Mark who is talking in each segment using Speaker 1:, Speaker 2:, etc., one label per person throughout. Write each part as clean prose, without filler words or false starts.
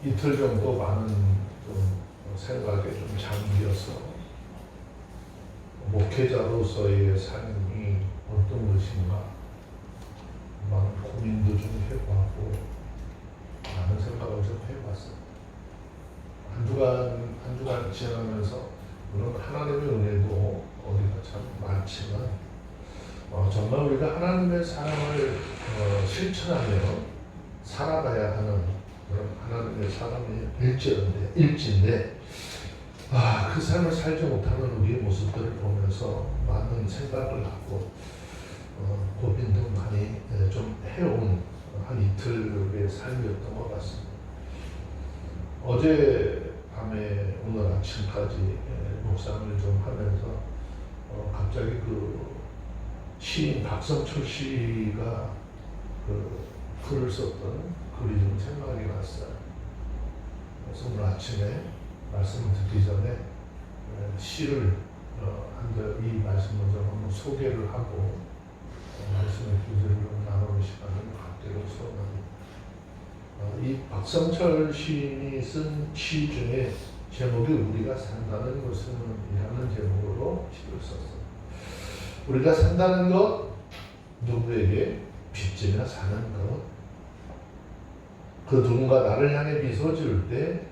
Speaker 1: 이틀 정도 많은 좀 생각에 좀 잠기어서 목회자로서의 삶이 어떤 것인가 많은 고민도 좀 해보고 많은 생각을 좀 해봤어요. 한 주간 지나면서 물론 하나님의 은혜도 우리가 참 많지만 정말 우리가 하나님의 사랑을 실천하며 살아가야 하는 그런 하나님의 사랑의 일지인데 그 삶을 살지 못하는 우리의 모습들을 보면서 많은 생각을 갖고 고민도 많이 좀 해온 한 이틀의 삶이었던 것 같습니다. 어제 밤에 오늘 아침까지 묵상을 좀 하면서 갑자기 그 시인 박성철 씨가 그 글을 썼던 글이 좀 생각이 났어요. 그래서 오늘 아침에 말씀을 듣기 전에 시를 이 말씀을 좀 한번 소개를 하고 말씀의 교제를 나누는 시간을 갖기로 소원합니다. 이 박성철 시인이 쓴 시 중에 제목이 우리가 산다는 것은 이라는 제목으로 시를 썼어요. 우리가 산다는 것, 누구에게 빚지며 사는 것, 그 누군가 나를 향해 미소 지을 때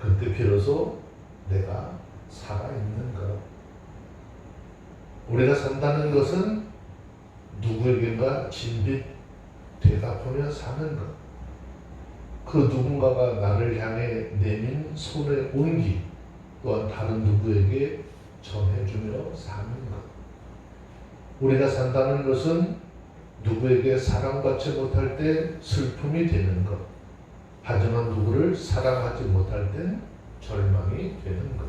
Speaker 1: 그때 비로소 내가 살아있는 것. 우리가 산다는 것은 누구에게인가 진빚 대갚으며 사는 것. 그 누군가가 나를 향해 내민 손의 온기 또한 다른 누구에게 전해주며 사는 것. 우리가 산다는 것은 누구에게 사랑받지 못할 때 슬픔이 되는 것. 하지만 누구를 사랑하지 못할 땐 절망이 되는 것.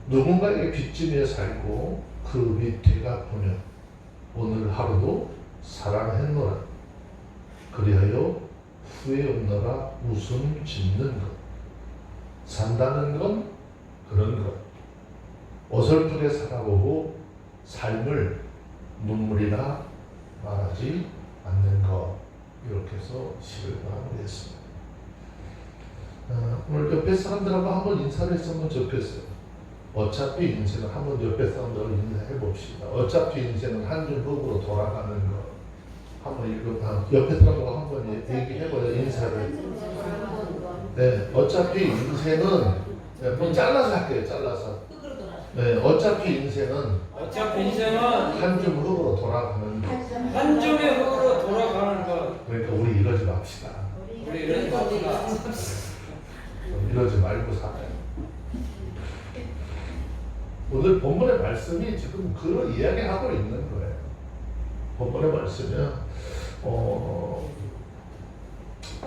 Speaker 1: 누군가에게 빚지며 살고 그 빚 되갚으며 오늘 하루도 사랑했노라. 그리하여 후회 없노라 웃음 짓는 것. 산다는 건 그런 것. 어설프게 살아보고 삶을 눈물이나 말하지 않는 것. 이렇게 해서 시를 마무리했습니다. 오늘 옆에 사람들하고 한번 인사를 했으면 좋겠어요. 어차피 인생은 한번 옆에 사람들하고 인사해 봅시다. 어차피 인생은 한 줄 흙으로 돌아가는 것. 한번 옆에 사람하고 한번 얘기해봐요. 인사를. 네, 어차피 인생은 잘라서 할게요. 잘라서. 네, 어차피 인생은 한 줌 흙으로 돌아가는 것.
Speaker 2: 한 줌의 흙으로 돌아가는 것.
Speaker 1: 그러니까 우리 이러지 맙시다.
Speaker 2: 우리 이러지 맙시다.
Speaker 1: 이러지 말고 살아요. 오늘 본문의 말씀이 지금 그런 이야기하고 있는 거예요. 본문의 말씀은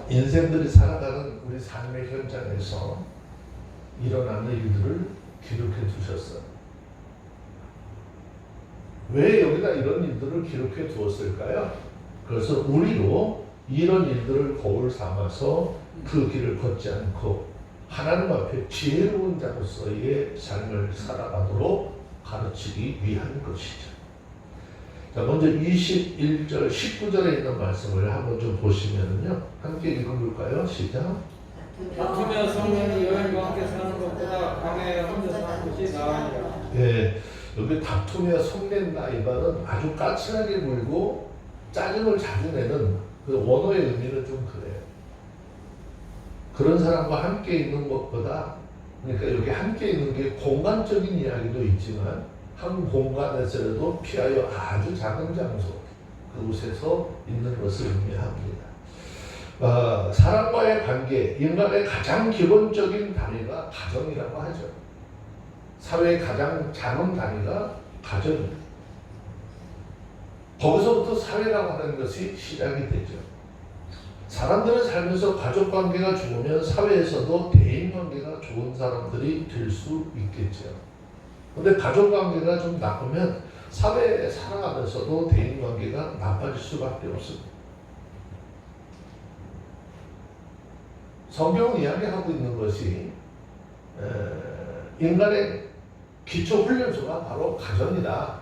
Speaker 1: 인생들이 살아가는 우리 삶의 현장에서 일어나는 일들을 기록해 두셨어요. 왜 여기다 이런 일들을 기록해 두었을까요? 그래서 우리도 이런 일들을 거울 삼아서 그 길을 걷지 않고 하나님 앞에 지혜로운 자로서의 삶을 살아가도록 가르치기 위한 것이죠. 자, 먼저 21절, 19절에 있는 말씀을 한번 좀 보시면요. 함께 읽어볼까요? 시작.
Speaker 2: 다투며 성령이 여인과 함께 사는 것보다 광야에 혼자 사는 것이 나으니라.
Speaker 1: 예, 여기 다투며 성낸다 이 말은 아주 까칠하게 굴고 짜증을 자주 내는 그 원어의 의미는 좀 그래요. 그런 사람과 함께 있는 것보다, 그러니까 여기 함께 있는 게 공간적인 이야기도 있지만 한 공간에서라도 피하여 아주 작은 장소, 그곳에서 있는 것을 의미합니다. 사람과의 관계, 인간의 가장 기본적인 단위가 가정이라고 하죠. 사회의 가장 작은 단위가 가정입니다. 거기서부터 사회라고 하는 것이 시작이 되죠. 사람들은 살면서 가족관계가 좋으면 사회에서도 대인관계가 좋은 사람들이 될 수 있겠죠. 그런데 가족관계가 좀 나쁘면 사회에 살아가면서도 대인관계가 나빠질 수밖에 없습니다. 성경은 이야기하고 있는 것이 인간의 기초훈련소가 바로 가정이다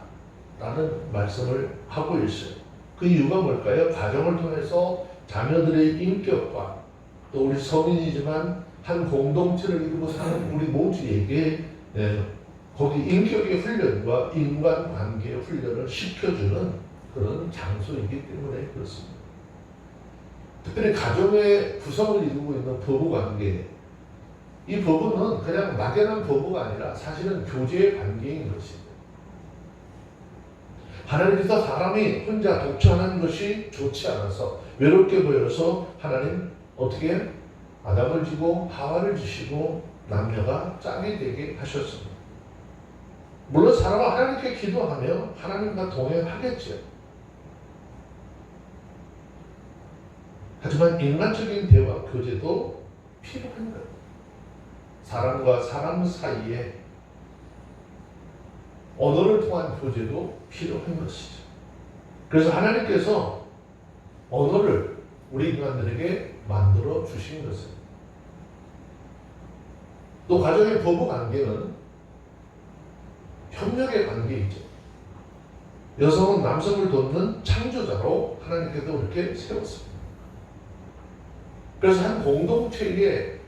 Speaker 1: 라는 말씀을 하고 있어요. 그 이유가 뭘까요? 가정을 통해서 자녀들의 인격과 또 우리 서민이지만 한 공동체를 이루고 사는 우리 모두에게 거기 인격의 훈련과 인간관계의 훈련을 시켜주는 그런 장소이기 때문에 그렇습니다. 특별히 가정의 구성을 이루고 있는 부부관계, 이 부부는 그냥 막연한 부부가 아니라 사실은 교제의 관계인 것입니다. 하나님께서 사람이 혼자 독처하는 것이 좋지 않아서 외롭게 보여서 하나님 어떻게 아담을 주고 하와를 주시고 남녀가 짝이 되게 하셨습니다. 물론 사람은 하나님께 기도하며 하나님과 동행하겠죠. 하지만 인간적인 대화, 교제도 필요한 거예요. 사람과 사람 사이에 언어를 통한 교제도 필요한 것이죠. 그래서 하나님께서 언어를 우리 인간들에게 만들어 주신 것입니다. 또 가정의 부부 관계는 협력의 관계이죠. 여성은 남성을 돕는 창조자로 하나님께서 이렇게 세웠습니다. 그래서 한 공동체의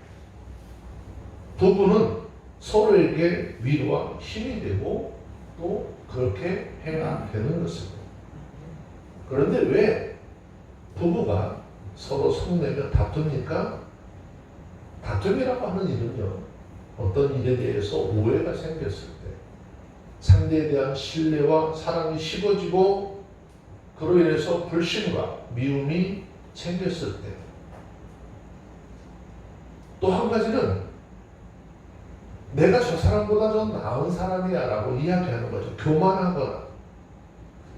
Speaker 1: 부부는 서로에게 위로와 힘이 되고 또 그렇게 해야 되는 것입니다. 그런데 왜 부부가 서로 속내며 다툽니까? 다툼이라고 하는 일은요, 어떤 일에 대해서 오해가 생겼을 때 상대에 대한 신뢰와 사랑이 식어지고 그로 인해서 불신과 미움이 생겼을 때, 또 한 가지는 내가 저 사람보다 더 나은 사람이야 라고 이야기하는 거죠. 교만하거나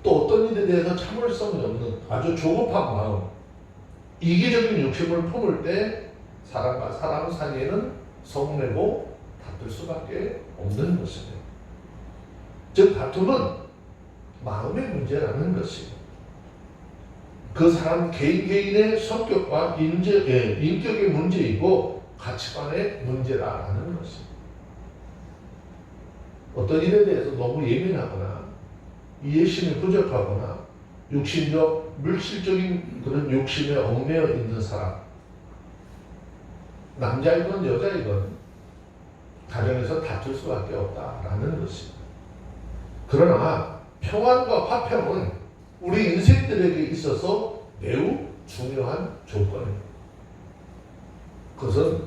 Speaker 1: 또 어떤 일에 대해서 참을성이 없는 아주 조급한 마음, 이기적인 욕심을 품을 때 사람과 사람 사이에는 성내고 다툴 수밖에 없는 것입니다. 즉 다툼은 마음의 문제라는 것이고 그 사람 개인의 성격과 인격의 문제이고 가치관의 문제라는 것입니다. 어떤 일에 대해서 너무 예민하거나 이해심이 부족하거나 육신적, 물질적인 그런 욕심에 얽매여 있는 사람, 남자이건 여자이건 가정에서 다툴 수밖에 없다라는 것입니다. 그러나 평안과 화평은 우리 인생들에게 있어서 매우 중요한 조건입니다. 그것은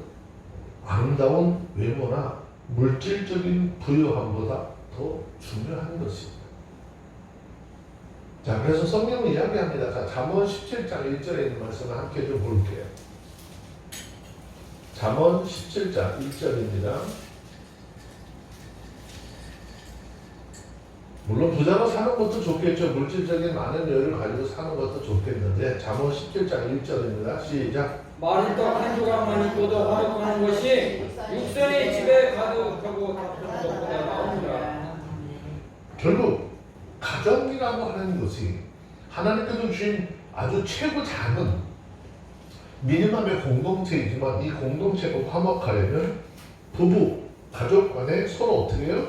Speaker 1: 아름다운 외모나 물질적인 부유함보다 더 중요한 것입니다. 자, 그래서 성경은 이야기합니다. 자, 잠언 17장 1절에 있는 말씀을 함께 좀 볼게요. 잠언 17장 1절입니다. 물론 부자로 사는 것도 좋겠죠. 물질적인 많은 여유를 가지고 사는 것도 좋겠는데 잠언 17장 1절입니다. 시작.
Speaker 2: 마른 떡 한 조각만 있고도 화목하는 것이 육선이 집에 가득하고 다투는 것보다 나옵니다.
Speaker 1: 결국 가정이라고 하는 것이 하나님께서 주신 아주 최고 작은 미니멈의 공동체이지만 이 공동체가 화목하려면 부부, 가족 간에 서로 어떻게 해요?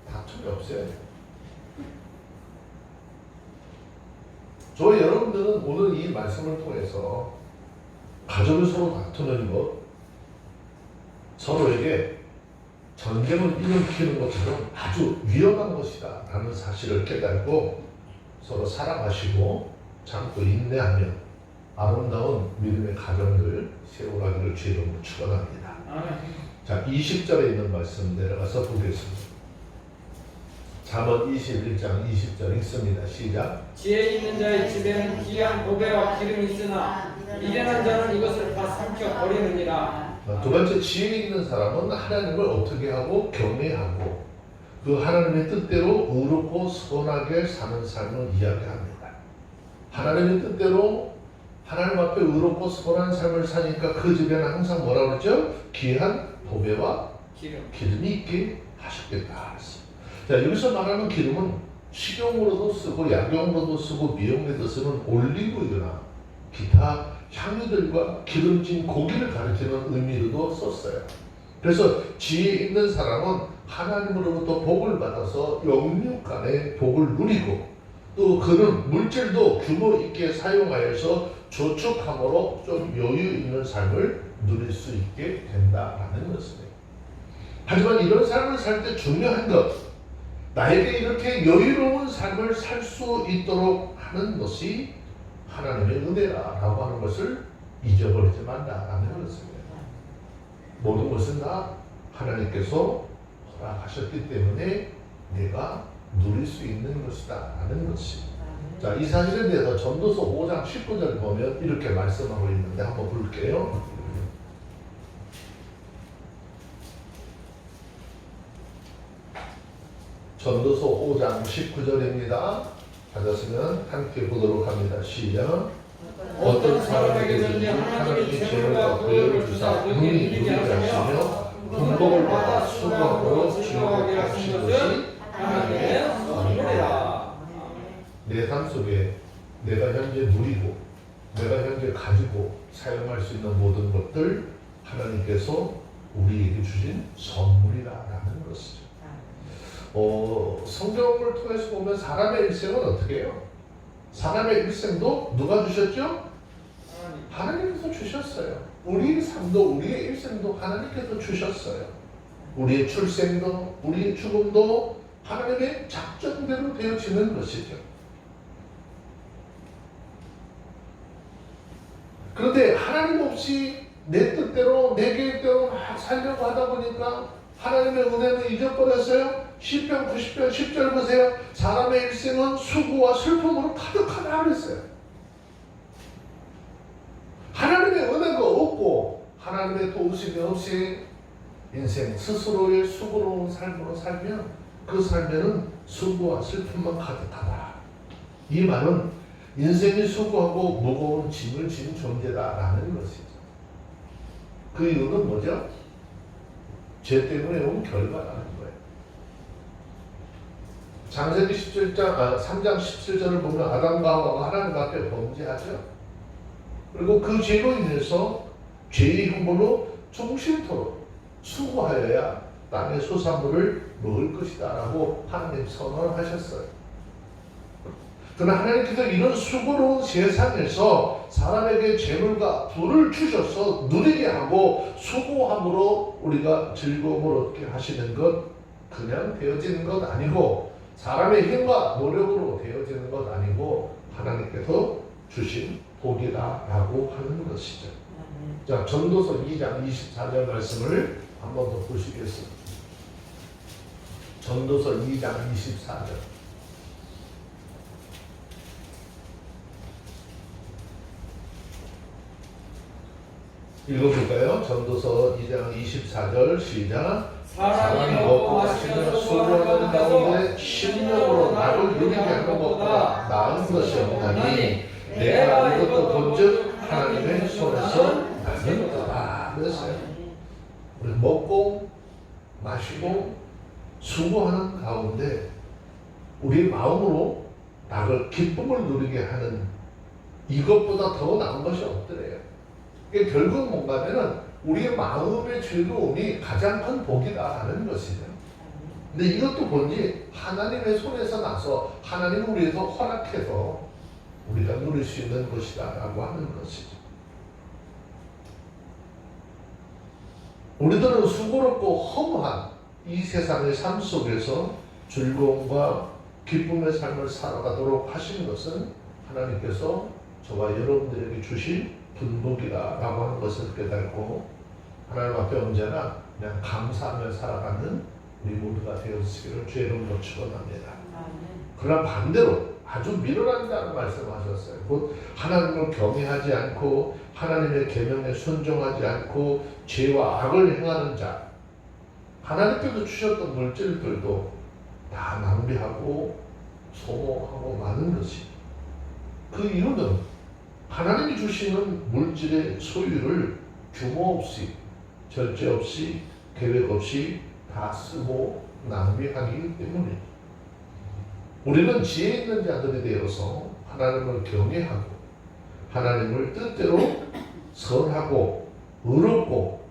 Speaker 1: 다툼이 없어야 돼요. 저희 여러분들은 오늘 이 말씀을 통해서 가족을 서로 다투는 것, 서로에게 전쟁을 일으키는 것처럼 아주 위험한 것이다 라는 사실을 깨닫고 서로 살아가시고 참고 인내하며 아름다운 믿음의 가정을 세워가기를 주의 이름으로 축원합니다. 자, 20절에 있는 말씀 내려가서 보겠습니다. 잠언 21장 20절 읽습니다. 시작.
Speaker 2: 지혜 있는 자의 집에는 귀한 보배와 기름이 있으나 미련한 자는 이것을 다 삼켜 버리느니라.
Speaker 1: 두 번째, 지혜 있는 사람은 하나님을 어떻게 하고 경외하고 그 하나님의 뜻대로 의롭고 선하게 사는 삶을 이야기합니다. 하나님의 뜻대로 하나님 앞에 의롭고 선한 삶을 사니까 그 집에는 항상 뭐라고 그러죠? 귀한 보배와 기름이 있게 하셨겠다. 자, 여기서 말하는 기름은 식용으로도 쓰고 약용으로도 쓰고 미용에도 쓰는 올리브유나 기타 향유들과 기름진 고기를 가리키는 의미로도 썼어요. 그래서 지혜 있는 사람은 하나님으로부터 복을 받아서 영육간의 복을 누리고 또 그는 물질도 규모 있게 사용하여서 저축함으로 좀 여유 있는 삶을 누릴 수 있게 된다라는 것입니다. 하지만 이런 삶을 살 때 중요한 것, 나에게 이렇게 여유로운 삶을 살 수 있도록 하는 것이 하나님의 은혜라고 하는 것을 잊어버리지 말라라는 것입니다. 모든 것은 다 하나님께서 허락하셨기 때문에 내가 누릴 수 있는 것이다 라는 것이. 자, 이 사실에 대해서 전도서 5장 19절 보면 이렇게 말씀하고 있는데 한번 볼게요. 전도서 5장 19절입니다. 찾았으면 함께 보도록 합니다. 시작. 어떤 사람에게든지 하나님이 재물과 부여를 주사 능히 누리게 하시며 분복을 받아 수고함으로 즐겁게 하신 것이
Speaker 2: 하나님의 선물이라.
Speaker 1: 내 삶 속에 내가 현재 누리고 내가 현재 가지고 사용할 수 있는 모든 것들 하나님께서 우리에게 주신 선물이라는 것이죠. 성경을 통해서 보면 사람의 일생은 어떻게 해요? 사람의 일생도 누가 주셨죠? 하나님께서 주셨어요. 우리의 삶도 우리의 일생도 하나님께서 주셨어요. 우리의 출생도 우리의 죽음도 하나님의 작정대로 되어지는 것이죠. 그런데 하나님 없이 내 뜻대로 내 계획대로 막 살려고 하다 보니까 하나님의 은혜는 잊어버렸어요. 시편 90편 10절 보세요. 사람의 일생은 수고와 슬픔으로 가득하다 그랬어요. 하나님의 은혜가 없고 하나님의 도우심이 없이 인생 스스로의 수고로운 삶으로 살면 그 삶에는 수고와 슬픔만 가득하다. 이 말은 인생이 수고하고 무거운 짐을 진 존재다라는 것이죠. 그 이유는 뭐죠? 죄 때문에 온 결과라는 거예요. 창세기 3장 17절을 보면 아담과 하와가 하나님 앞에 범죄하죠. 그리고 그 죄로 인해서 죄의 형벌로 종신토록 수고하여야 땅의 소산물을 먹을 것이다 라고 하나님 선언하셨어요. 그러나 하나님께서 이런 수고로운 세상에서 사람에게 재물과 부를 주셔서 누리게 하고 수고함으로 우리가 즐거움을 얻게 하시는 것 그냥 되어지는 것 아니고 사람의 힘과 노력으로 되어지는 것 아니고 하나님께서 주신 복이다라고 하는 것이죠. 자, 전도서 2장 24절 말씀을 한 번 더 보시겠습니다. 전도서 2장 24절. 읽어볼까요? 전도서 2장 24절 시작. 사람이 먹고 마시며 수고하는 가운데 심령으로 나를 누리게 하는 것보다 나은 것이 없나니 내가 이것도 본즉 하나님의 손에서 나는 거다. 그랬어요. 우리 먹고 마시고 수고하는 가운데 우리 마음으로 나를 기쁨을 누리게 하는 이것보다 더 나은 것이 없더래요. 이게 결국 뭔가면은 우리의 마음의 즐거움이 가장 큰 복이다라는 것이죠. 근데 이것도 본지 하나님의 손에서 나서 하나님은 우리에서 허락해서 우리가 누릴 수 있는 것이다라고 하는 것이죠. 우리들은 수고롭고 허무한 이 세상의 삶 속에서 즐거움과 기쁨의 삶을 살아가도록 하신 것은 하나님께서 저와 여러분들에게 주신 분복이라고 하는 것을 깨닫고 하나님 앞에 언제나 그냥 감사하며 살아가는 우리 모두가 되었으기를 주의 이름으로 축원합니다. 그러나 반대로 아주 밀어난다는 말씀하셨어요. 곧 하나님을 경외하지 않고 하나님의 계명에 순종하지 않고 죄와 악을 행하는 자, 하나님께서 주셨던 물질들도 다 낭비하고 소모하고 많은 것이. 그 이유는 하나님이 주시는 물질의 소유를 규모 없이 절제 없이 계획 없이 다 쓰고 낭비하기 때문에 우리는 지혜 있는 자들이 되어서 하나님을 경외하고 하나님을 뜻대로 선하고 의롭고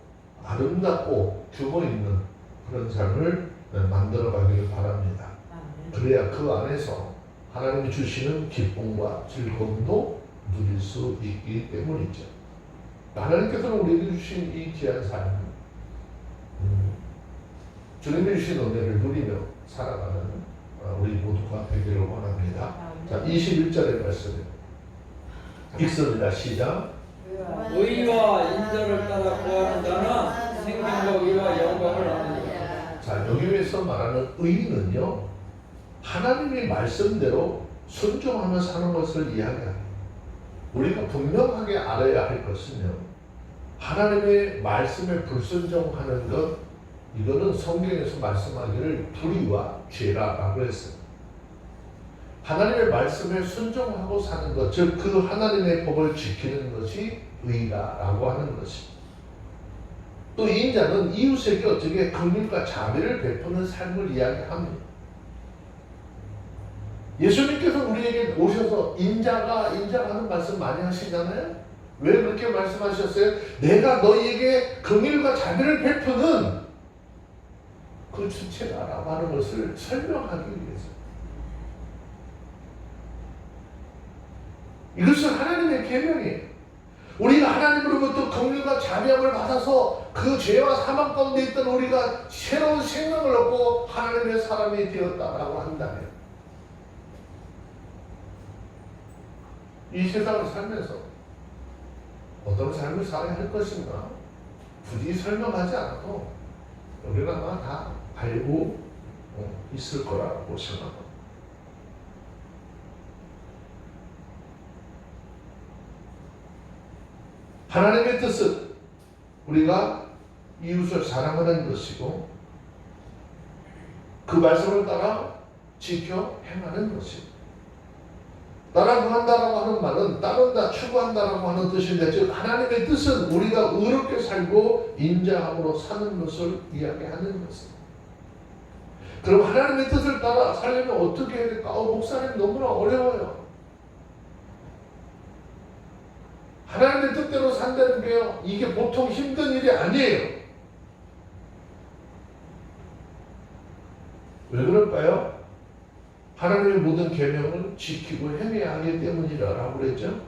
Speaker 1: 아름답고 규모 있는 그런 삶을 만들어 가기를 바랍니다. 그래야 그 안에서 하나님이 주시는 기쁨과 즐거움도 누릴 수 있기 때문이죠. 하나님께서는 우리에게 주신 이 귀한 삶, 주님이 주신 은혜를 누리며 살아가는 우리 모두가 되기를 원합니다. 자, 21절의 말씀 읽습니다. 시작.
Speaker 2: 의와 인자를 따라 구하는 자는 생명과 의와 영광을 얻느니라.
Speaker 1: 자, 여기에서 말하는 의는요, 하나님의 말씀대로 순종하며 사는 것을 이야기합니다. 우리가 분명하게 알아야 할 것은요, 하나님의 말씀에 불순종하는 것, 이거는 성경에서 말씀하기를 불의와 죄라고 했어요. 하나님의 말씀에 순종하고 사는 것, 즉 그 하나님의 법을 지키는 것이 의라고 하는 것입니다. 또 인자는 이웃에게 어떻게 긍휼과 자비를 베푸는 삶을 이야기합니다. 예수님께서 우리에게 오셔서 인자가 하는 말씀 많이 하시잖아요. 왜 그렇게 말씀하셨어요? 내가 너희에게 긍휼과 자비를 베푸는 그 주체가 라고 하는 것을 설명하기 위해서. 이것은 하나님의 계명이에요. 우리가 하나님으로부터 긍휼과 자비함을 받아서 그 죄와 사망 가운데 있던 우리가 새로운 생명을 얻고 하나님의 사람이 되었다라고 한다면, 이 세상을 살면서 어떤 삶을 살아야 할 것인가 굳이 설명하지 않아도 우리가 아마 다 알고 있을 거라고 생각합니다. 하나님의 뜻은 우리가 이웃을 사랑하는 것이고 그 말씀을 따라 지켜 행하는 것입니다. 따라간다라고 하는 말은 따른다, 추구한다라고 하는 뜻인데, 즉 하나님의 뜻은 우리가 의롭게 살고 인자함으로 사는 것을 이야기하는 것입니다. 그럼 하나님의 뜻을 따라 살려면 어떻게 해야 될까? 목사님 너무나 어려워요. 하나님의 뜻대로 산다는 게요, 이게 보통 힘든 일이 아니에요. 왜 그럴까요? 하나님의 모든 계명을 지키고 행해야 하기 때문이라고 그랬죠.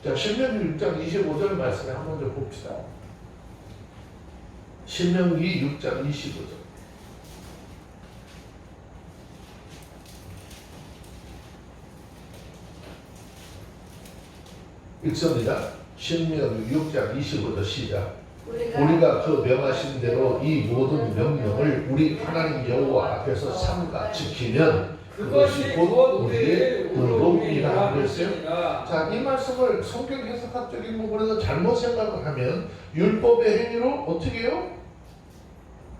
Speaker 1: 자, 신명기 6장 25절 말씀에 한 번 더 봅시다. 신명기 6장 25절. 읽습니다. 신명기 6장 25절 시작. 우리가 그 명하신 대로 이 모든 명령을 우리 하나님 여호와 앞에서 삼가 지키면 그것이 곧 우리의 의로움이라 그랬어요. 자, 이 말씀을 성경 해석학적인 부분에서 잘못 생각을 하면 율법의 행위로 어떻게 해요?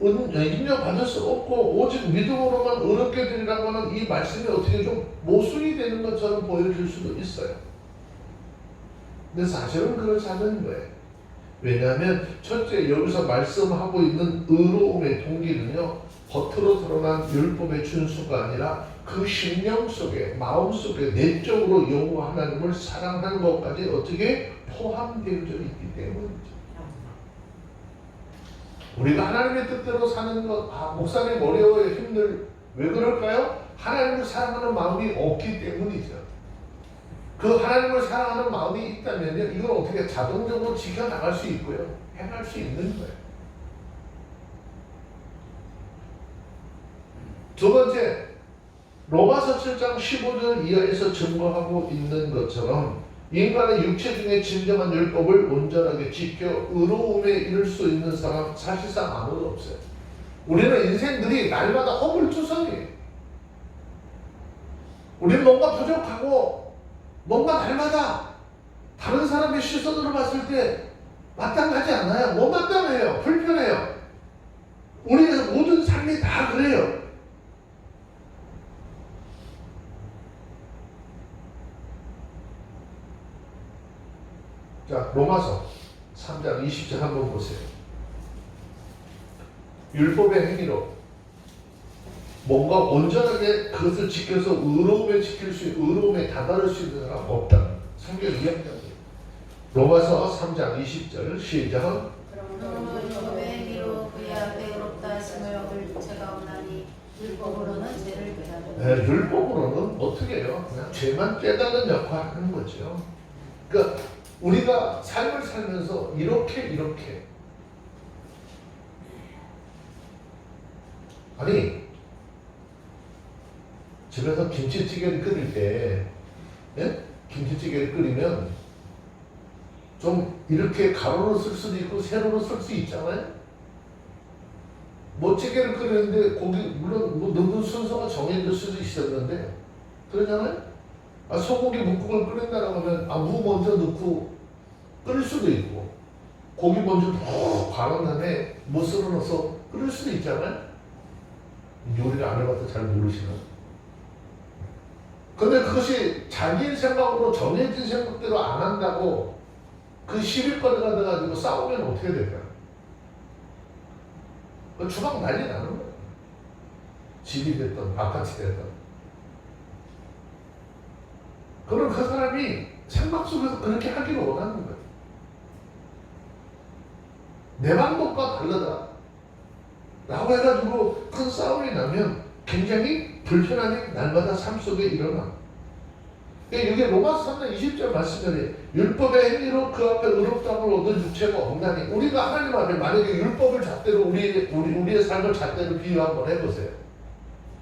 Speaker 1: 인정받을 수 없고 오직 믿음으로만 의롭게 되리라고 하는 이 말씀이 어떻게 좀 모순이 되는 것처럼 보여질 수도 있어요. 근데 사실은 그렇지 않은 거예요. 왜냐하면 첫째, 여기서 말씀하고 있는 의로움의 동기는요, 겉으로 드러난 율법의 준수가 아니라 그 심령 속에, 마음 속에 내적으로 여호와 하나님을 사랑하는 것까지 어떻게 포함되어 있기 때문이죠. 우리가 하나님의 뜻대로 사는 것, 목사님 어려워요, 힘들. 왜 그럴까요? 하나님을 사랑하는 마음이 없기 때문이죠. 그 하나님을 사랑하는 마음이 있다면요, 이걸 어떻게 자동적으로 지켜나갈 수 있고요, 행할 수 있는 거예요. 두 번째, 로마서 7장 15절 이하에서 증거하고 있는 것처럼 인간의 육체 중에 진정한 율법을 온전하게 지켜 의로움에 이를 수 있는 사람 사실상 아무도 없어요. 우리는 인생들이 날마다 허물투성이에요. 우리는 뭔가 부족하고 뭔가 닮아다. 다른 사람의 시선으로 봤을 때 마땅하지 않아요. 뭐 마땅해요. 불편해요. 우리의 모든 삶이 다 그래요. 자, 로마서 3장 20절 한번 보세요. 율법의 행위로 뭔가 온전하게 그것을 지켜서 의로움에 의로움에 다다를 수 있는 사람 없다. 성경 이야기합니다. 로마서 3장 20절 시작.
Speaker 3: 그러므로 율법의 행위로 그의 앞에 의롭다 하심을 얻을 자가 없나니 율법으로는 죄를 깨닫는
Speaker 1: 율법으로는 어떻게 해요? 그냥 죄만 깨닫는 역할을 하는 거죠. 그러니까 우리가 삶을 살면서 이렇게 아니 집에서 김치찌개를 끓일 때 김치찌개를 끓이면 좀 이렇게 가로로 쓸 수도 있고 세로로 쓸 수 있잖아요. 뭐 찌개를 끓이는데 고기 물론 뭐 넣는 순서가 정해질 수도 있었는데 그러잖아요. 소고기 묵국을 끓인다라고 하면 무 먼저 넣고 끓일 수도 있고 고기 먼저 푹 갈은 다음에 무스를 넣어서 끓일 수도 있잖아요. 요리를 안 해봐서 잘 모르시나? 근데 그것이 자기의 생각으로 정해진 생각대로 안 한다고 그 시비거리가 돼가지고 싸우면 어떻게 될까요? 주방 난리 나는 거예요. 집이 됐든 바깥이 됐든. 그럼 그 사람이 생각 속에서 그렇게 하기를 원하는 거예요. 내 방법과 다르다 라고 해가지고 큰 싸움이 나면 굉장히 불편하게 날마다 삶 속에 일어나. 이게 로마서 3장 20절 말씀에 율법의 행위로 그 앞에 의롭다함을 얻은 육체가 없나니 우리가 하나님 앞에 만약에 율법을 잣대로 우리의 삶을 잣대로 비유 한번 해보세요.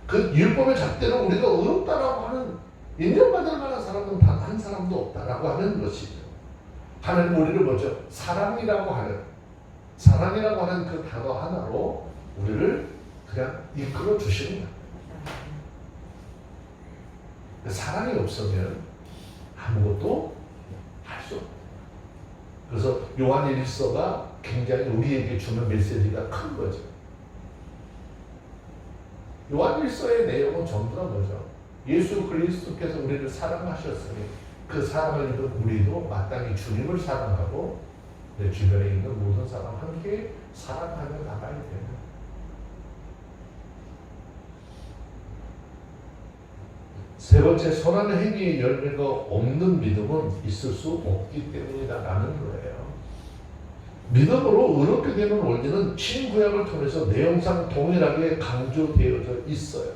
Speaker 1: 그 율법의 잣대로 우리가 의롭다라고 하는 인정받을 만한 사람은 단 한 사람도 없다라고 하는 것이죠. 하나님 우리를 먼저 사랑이라고 하는 그 단어 하나로 우리를 그냥 이끌어 주시는 거예요. 사랑이 없으면 아무것도 할 수 없어요. 그래서 요한 1서가 굉장히 우리에게 주는 메시지가 큰 거죠. 요한 1서의 내용은 전부가 뭐죠? 예수 그리스도께서 우리를 사랑하셨으니 그 사랑을 입은 우리도 마땅히 주님을 사랑하고 내 주변에 있는 모든 사람 함께 사랑하며 나가야 돼요. 세 번째, 선한 행위의 열매가 없는 믿음은 있을 수 없기 때문이다라는 거예요. 믿음으로 의롭게 되는 원리는 신구약을 통해서 내용상 동일하게 강조되어져 있어요.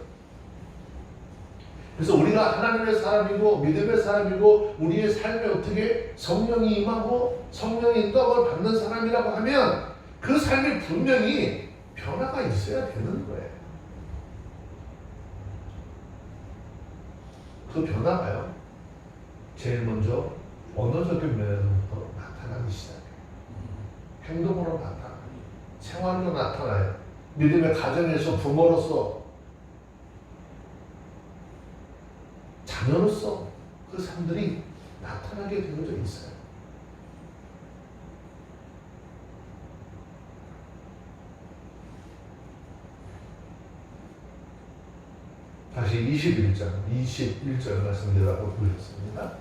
Speaker 1: 그래서 우리가 하나님의 사람이고 믿음의 사람이고 우리의 삶에 어떻게 성령이 임하고 성령의 인도함을 받는 사람이라고 하면 그 삶에 분명히 변화가 있어야 되는 거예요. 그 변화가요, 제일 먼저 언어적인 면에서부터 나타나기 시작해요. 행동으로 나타나요. 생활로 나타나요. 믿음의 가정에서 부모로서, 자녀로서 그 삶들이 나타나게 되어져 있어요. 다시 21절 말씀드리라고 보셨습니다.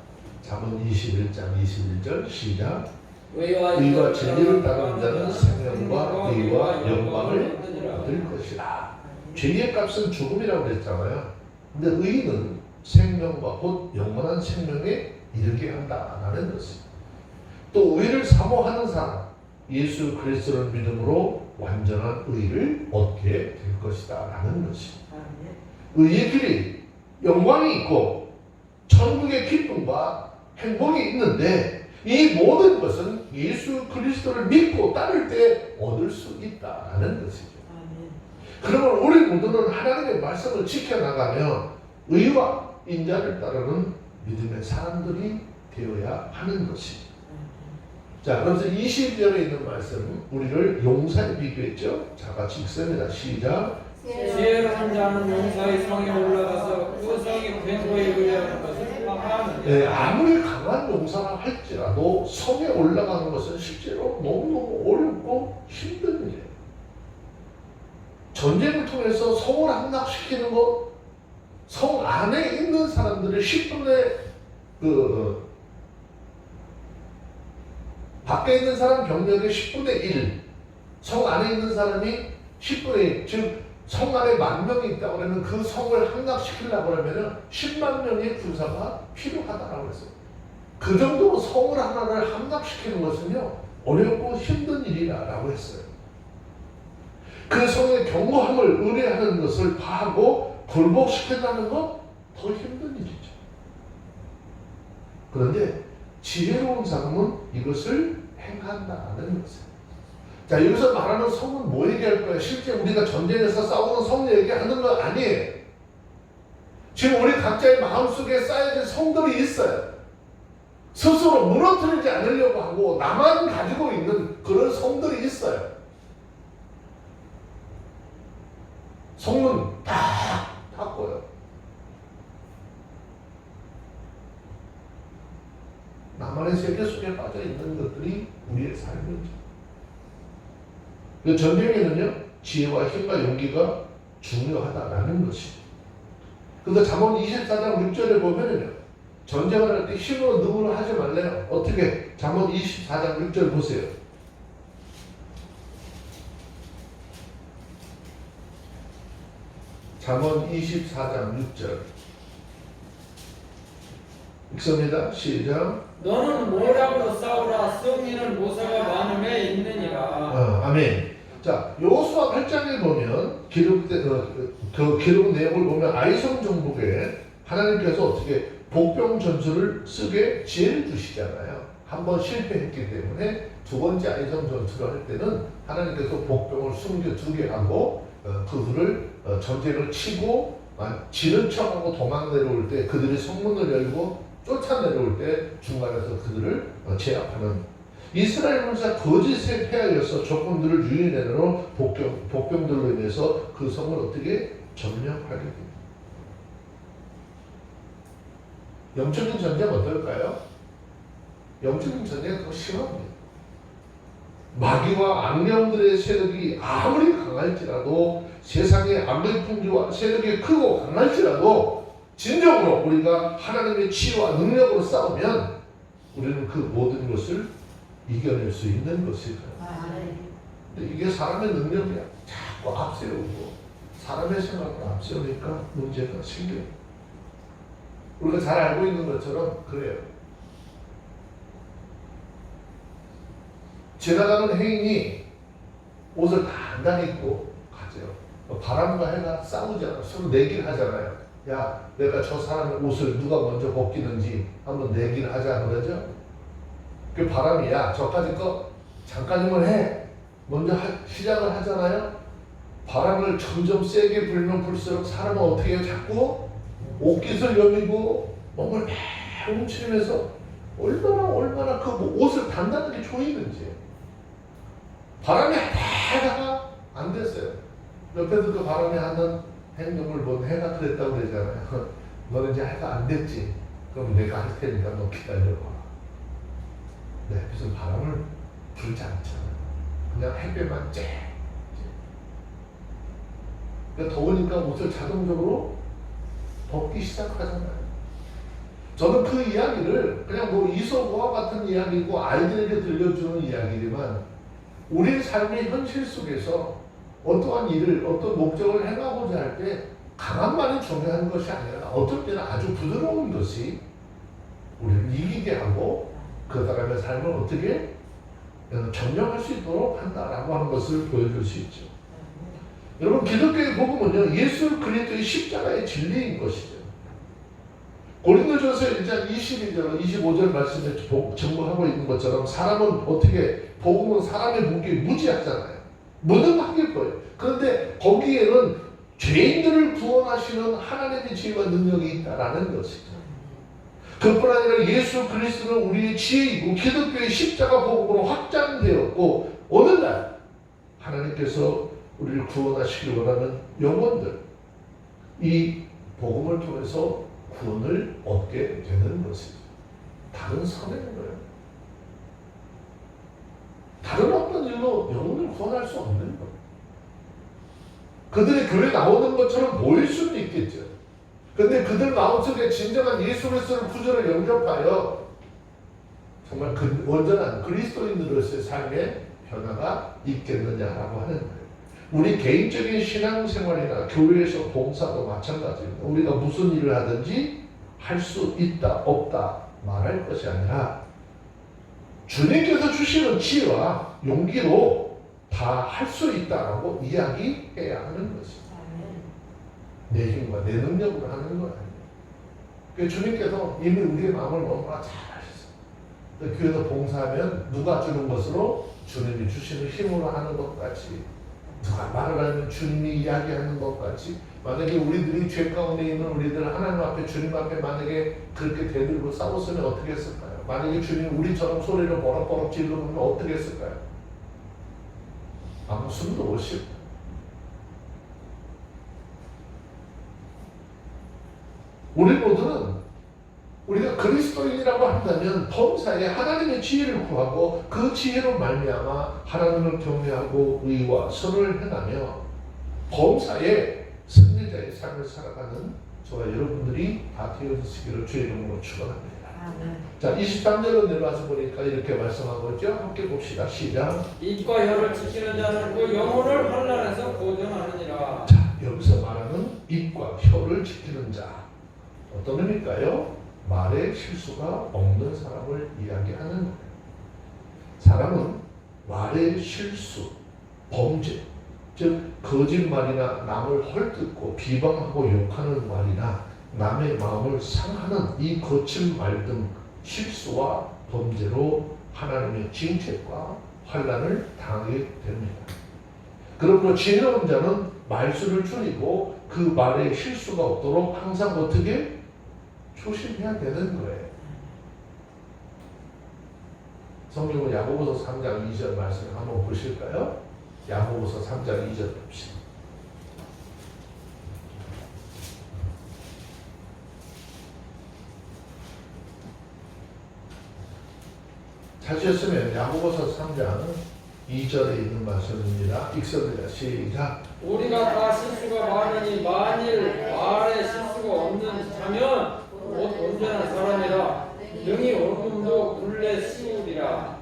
Speaker 1: 잠언 21장 21절 시작. 의와 진리를 따르는 자는 생명과 의와 영광을 얻을 것이라. 죄의 값은 죽음이라고 그랬잖아요. 근데 의는 생명과 곧 영원한 생명에 이르게 한다라는 것입니다. 또 의를 사모하는 사람, 예수 그리스도를 믿음으로 완전한 의를 얻게 될 것이다 라는 것입니다. 의의 길이 영광이 있고 천국의 기쁨과 행복이 있는데 이 모든 것은 예수 그리스도를 믿고 따를 때 얻을 수 있다라는 것이죠. 그러면 우리 모두는 하나님의 말씀을 지켜나가며 의와 인자를 따르는 믿음의 사람들이 되어야 하는 것입니다. 자, 그래서 20절에 있는 말씀 우리를 용사에 비교했죠. 자, 같이 읽습니다. 시작.
Speaker 2: 지혜로운 자는 용사의 성에 올라가서 그 성이 된 거에 의뢰하는 것을 파하는.
Speaker 1: 네, 아무리 강한 용사라 할지라도 성에 올라가는 것은 실제로 너무너무 어렵고 힘든 일이에요. 전쟁을 통해서 성을 함락시키는 것, 성 안에 있는 사람들의 10분의 밖에 있는 사람 병력의 10분의 1, 성 안에 있는 사람이 10분의 1, 즉 성 안에 10,000명이 있다고 그러면 그 성을 함락시키려고 하면 10만 명의 군사가 필요하다고 했어요. 그 정도로 성을 하나를 함락시키는 것은요, 어렵고 힘든 일이라고 했어요. 그 성의 견고함을 의뢰하는 것을 파하고 굴복시킨다는 건 더 힘든 일이죠. 그런데 지혜로운 사람은 이것을 행한다는 것이에요. 자, 여기서 말하는 성은 뭐 얘기할 거예요? 실제 우리가 전쟁에서 싸우는 성 얘기하는 거 아니에요. 지금 우리 각자의 마음속에 쌓여진 성들이 있어요. 스스로 무너뜨리지 않으려고 하고 나만 가지고 있는 그런 성들이 있어요. 성은 다 닦고요. 나만의 세계 속에 빠져 있는 것들이 우리의 삶이죠. 그 전쟁에는요, 지혜와 힘과 용기가 중요하다라는 것이죠. 그래서 잠언 24장 6절에 보면은요, 전쟁을 할 때 힘으로 능으로 하지 말래요. 어떻게? 잠언 24장 6절 보세요. 잠언 24장 6절. 읽습니다. 시작.
Speaker 2: 너는 모략으로 싸우라. 승리는 모사가 많음에 있느니라.
Speaker 1: 아멘. 자, 여호수아 8장에 보면 그 기록 내용을 보면 아이성 정복에 하나님께서 어떻게 복병 전술을 쓰게 지혜를 주시잖아요. 한 번 실패했기 때문에 두 번째 아이성 전술을 할 때는 하나님께서 복병을 숨겨두게 하고 그 후를 전쟁을 치고 지는 척하고 도망 내려올 때 그들이 성문을 열고 쫓아 내려올 때 중간에서 그들을 제압하는 이스라엘 군사 거짓에 패하여서 적군들을 유인해내는 복병들로 인해서 그 성을 어떻게 점령하게 됩니다. 영적인 전쟁 어떨까요? 영적인 전쟁은 더 심합니다. 마귀와 악령들의 세력이 아무리 강할지라도 세상의 악의 풍기와 세력이 크고 강할지라도 진정으로 우리가 하나님의 치유와 능력으로 싸우면 우리는 그 모든 것을 이겨낼 수 있는 것일까요? 근데 이게 사람의 능력이야. 자꾸 앞세우고 사람의 생각을 앞세우니까 문제가 생겨요. 우리가 잘 알고 있는 것처럼 그래요. 지나가는 행인이 옷을 단단히 입고 가죠. 바람과 해가 싸우잖아요. 서로 내기를 하잖아요. 야, 내가 저 사람의 옷을 누가 먼저 벗기는지 한번 내기를 하자 그러죠. 그 바람이 야, 저까지 거 잠깐이면 해. 먼저 시작을 하잖아요. 바람을 점점 세게 불면 불수록 사람은 어떻게 해요? 자꾸 옷깃을 여미고 몸을 막 움츠리면서 얼마나 그 옷을 단단하게 조이는지. 바람이 하다가 안 됐어요. 옆에서 그 바람이 하는 행동을 본 해가 그랬다고 그러잖아요. 너는 이제 해가 안 됐지. 그럼 내가 할 테니까 너 기다려봐. 내 옆에서 바람을 불지 않잖아요. 그냥 햇볕만 쬐. 그러니까 더우니까 옷을 자동적으로 벗기 시작하잖아요. 저는 그 이야기를 그냥 뭐 이소고와 같은 이야기고 아이들에게 들려주는 이야기지만 우리 삶의 현실 속에서 어떠한 일을 어떤 목적을 행하고자 할 때 강함만이 중요한 것이 아니라 어떨 때는 아주 부드러운 것이 우리를 이기게 하고 그 사람의 삶을 어떻게 점령할 수 있도록 한다라고 하는 것을 보여줄 수 있죠. 여러분 기독교의 복음은요 예수 그리스도의 십자가의 진리인 것이죠. 고린도전서 1장 22절 25절 말씀에 증거하고 있는 것처럼 사람은 어떻게 복음은 사람의 무게에 무지하잖아요. 무능하게 보여요. 그런데 거기에는 죄인들을 구원하시는 하나님의 지혜와 능력이 있다라는 것이죠. 그뿐 아니라 예수 그리스도는 우리의 지혜이고 기독교의 십자가 복음으로 확장되었고 오늘날 하나님께서 우리를 구원하시길 원하는 영혼들 이 복음을 통해서 구원을 얻게 되는 것이죠. 다른 선행을 다른 어떤 일로 영혼을 구원할 수 없는 겁니다. 그들이 교회 나오는 것처럼 보일 수는 있겠죠. 그런데 그들 마음속에 진정한 예수 그리스도를 구주로 영접하여 정말 온전한 그리스도인으로서의 삶의 변화가 있겠느냐라고 하는 거예요. 우리 개인적인 신앙생활이나 교회에서 봉사도 마찬가지입니다. 우리가 무슨 일을 하든지 할 수 있다 없다 말할 것이 아니라 주님께서 주시는 지혜와 용기로 다 할 수 있다라고 이야기해야 하는 것입니다. 내 힘과 내 능력으로 하는 거 아니에요. 그 주님께서 이미 우리의 마음을 너무나 잘 아셨어요. 교회에서 봉사하면 누가 주는 것으로 주님이 주시는 힘으로 하는 것 같이, 누가 말을 하면 주님이 이야기하는 것 같이, 만약에 우리들이 죄 가운데 있는 우리들 하나님 앞에 주님 앞에 만약에 그렇게 대들고 싸웠으면 어떻게 했을까요? 만약에 주님 우리처럼 소리를 버럭버럭 질러보면 어떻게 했을까요? 아무 숨도 못 쉬고. 우리 모두는 우리가 그리스도인이라고 한다면 범사에 하나님의 지혜를 구하고 그 지혜로 말미암아 하나님을 경외하고 의와 선을 행하며 범사에 승리자의 삶을 살아가는 저와 여러분들이 다 되어주시기를 주의 이름으로 축원합니다. 자, 23절로 내려와서 보니까 이렇게 말씀하고 있죠. 함께 봅시다. 시작.
Speaker 2: 입과 혀를 지키는 자는 그 영혼을 환난에서 보존하느니라.
Speaker 1: 자, 여기서 말하는 입과 혀를 지키는 자 어떤 의미일까요? 말에 실수가 없는 사람을 이야기하는 거예요. 사람은 말의 실수, 범죄, 즉 거짓말이나 남을 헐뜯고 비방하고 욕하는 말이나 남의 마음을 상하는 이 거친 말 등 실수와 범죄로 하나님의 징책과 환난을 당하게 됩니다. 그러므로 지혜로운 자는 말수를 줄이고 그 말에 실수가 없도록 항상 어떻게 조심해야 되는 거예요. 성경은 야고보서 3장 2절 말씀을 한번 보실까요? 야고보서 3장 2절 봅시다. 찾으셨으면 야고보서 3장 2절에 있는 말씀입니다. 읽습니다. 시작.
Speaker 2: 우리가 다 실수가 많으니 만일 말에 실수가 없는 자면 곧 온전한 사람이라 능히 옳음도 굴레 씌우리라.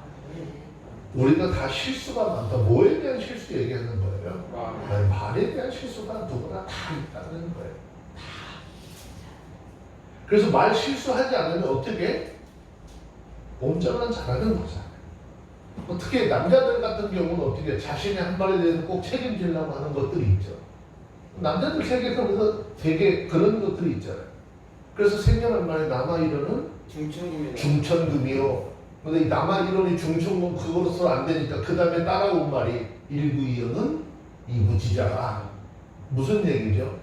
Speaker 1: 우리가 다 실수가 많다. 뭐에 대한 실수 얘기하는 거예요? 아니, 말에 대한 실수가 누구나 다 있다는 거예요. 다. 그래서 말 실수하지 않으면 어떻게? 온전한 자라는 거잖아요. 특히 남자들 같은 경우는 어떻게 자신의 한 말에 대해서 꼭 책임지려고 하는 것들이 있죠. 남자들 세계에서 되게 그런 것들이 있잖아요. 그래서 생년한 말에 남아이러는 중천금이요. 근데 이 남아이러니 중천금 그거로서 안 되니까 그 다음에 따라온 말이 일구이여는 이부지자라. 무슨 얘기죠?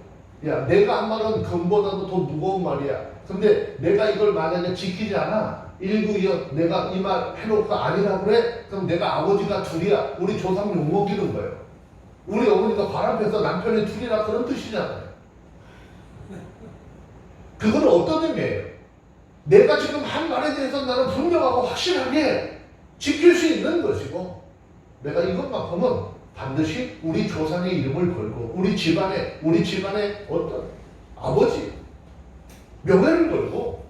Speaker 1: 야, 내가 한 말은 금보다도 더 무거운 말이야. 근데 내가 이걸 만약에 지키지 않아, 일구이여 내가 이 말 해놓고 아니라 그래? 그럼 내가 아버지가 둘이야. 우리 조상 욕먹이는 거예요. 우리 어머니가 바람펴서 남편이 둘이라 그런 뜻이잖아요. 그건 어떤 의미예요? 내가 지금 한 말에 대해서 나는 분명하고 확실하게 지킬 수 있는 것이고, 내가 이것만큼은 반드시 우리 조상의 이름을 걸고 우리 집안의 어떤 아버지 명예를 걸고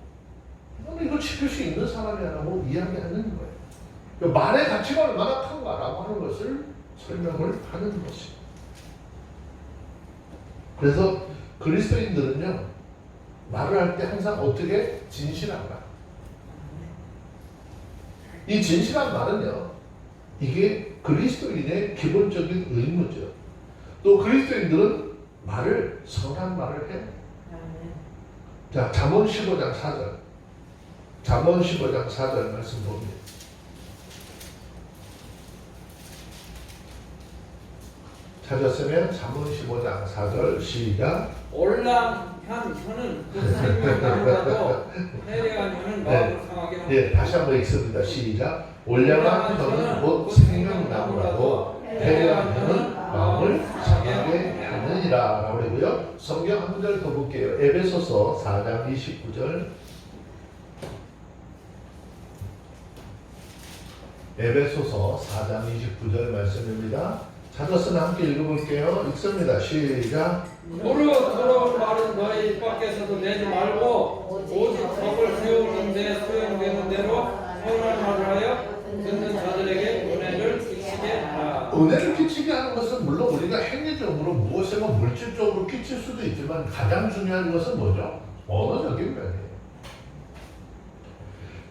Speaker 1: 나는 이걸 지킬 수 있는 사람이라고 이야기하는 거예요. 말의 가치가 얼마나 큰가라고 하는 것을 설명을 하는 것입니다. 그래서 그리스도인들은요, 말을 할 때 항상 어떻게 진실한가? 이 진실한 말은요, 이게 그리스도인의 기본적인 의무죠. 또 그리스도인들은 말을 선한 말을 해요. 자, 잠언 15장 4절. 잠언 15장 4절 말씀 봅니다. 찾았으면 잠언 15장 4절 시작.
Speaker 2: 올랑한 혀는 그 생명나무라도 해려한 혀는 마음을 상하게 하는.
Speaker 1: 네, 다시 한번 읽습니다. 시작. 올량한 혀는 곧 생명나무라도 해려한 혀는 마음을 상하게 하느니라 라고 그러고요. 성경 한 구절 더 볼게요. 에베소서 4장 29절. 에베소서 4장 29절 말씀입니다. 찾았으면 함께 읽어볼게요. 읽습니다. 시작.
Speaker 2: 무릇 더러운 말은 너희 입 밖에서도 내지 말고 오직 법을 세우는 데 소용되는 대로 선한 말을 하여 듣는 자들에게 은혜를 끼치게 하라.
Speaker 1: 은혜를 끼치게 하는 것은 물론 우리가 행위적으로 무엇인가 물질적으로 끼칠 수도 있지만 가장 중요한 것은 뭐죠? 언어적인 면이에요.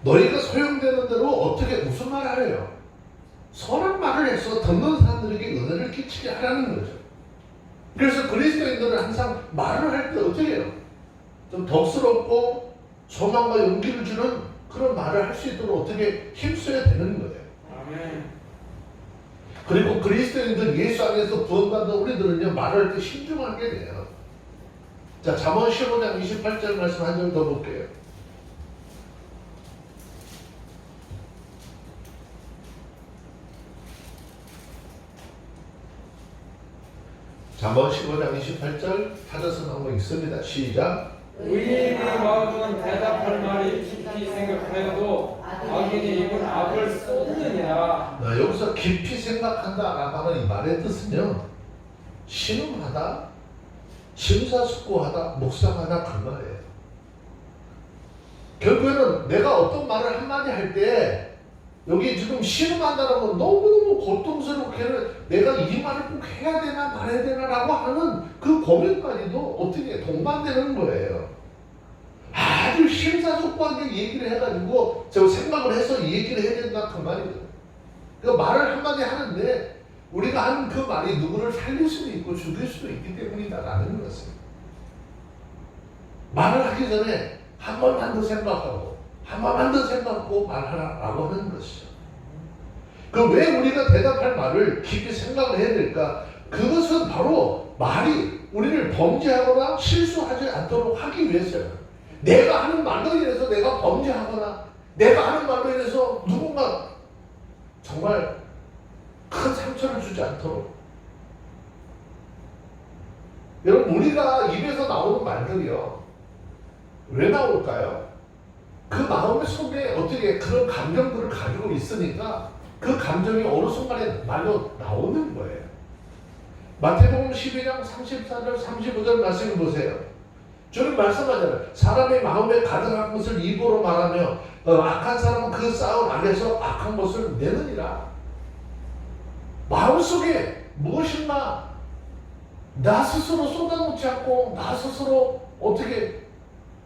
Speaker 1: 너희가 소용되는 대로 어떻게 무슨 말을 하래요? 선한 말을 해서 듣는 사람들에게 은혜를 끼치게 하라는 거죠. 그래서 그리스도인들은 항상 말을 할 때 어떻게 해요? 좀 덕스럽고 소망과 용기를 주는 그런 말을 할 수 있도록 어떻게 힘써야 되는 거예요.
Speaker 2: 아멘.
Speaker 1: 그리고 그리스도인들 예수 안에서 구원받는 우리들은요, 말할 때 신중하게 돼요. 자, 잠언 15장 28절 말씀 한 절 더 볼게요. 잠언 15장 28절 찾아서 한번 있습니다. 시작.
Speaker 2: 의인의 마음은 대답할 말이 깊이 생각하여도 악인의 입은 악을 쏟느니라.
Speaker 1: 여기서 깊이 생각한다라고 하는 이 말의 뜻은요, 신음하다, 심사숙고하다, 묵상하다 그 말이에요. 결국에는 내가 어떤 말을 한마디 할 때 여기 지금 신음한다는 건 너무너무 고통스럽게 내가 이 말을 꼭 해야 되나 말해야 되나라고 하는 그 고민까지도 어떻게 동반되는 거예요. 아주 심사숙고하게 얘기를 해가지고 저 생각을 해서 얘기를 해야 된다 그 말이거든요. 그러니까 말을 한마디 하는데 우리가 하는 그 말이 누구를 살릴 수도 있고 죽일 수도 있기 때문이다라는 것입니다. 말을 하기 전에 한 번만 더 생각하고 한 번만 더 생각하고 말하라고 하는 것이죠. 그 왜 우리가 대답할 말을 깊이 생각을 해야 될까? 그것은 바로 말이 우리를 범죄하거나 실수하지 않도록 하기 위해서요. 내가 하는 말로 인해서 내가 범죄하거나 내가 하는 말로 인해서 누군가 정말 큰 상처를 주지 않도록. 여러분, 우리가 입에서 나오는 말들이요, 왜 나올까요? 그 마음의 속에 어떻게 그런 감정들을 가지고 있으니까 그 감정이 어느 순간에 말로 나오는 거예요. 마태복음 12장 34절 35절 말씀을 보세요. 주님 말씀하잖아요. 사람의 마음에 가득한 것을 입으로 말하며 악한 사람은 그 싸움 안에서 악한 것을 내느니라. 마음속에 무엇인가 나 스스로 쏟아놓지 않고 나 스스로 어떻게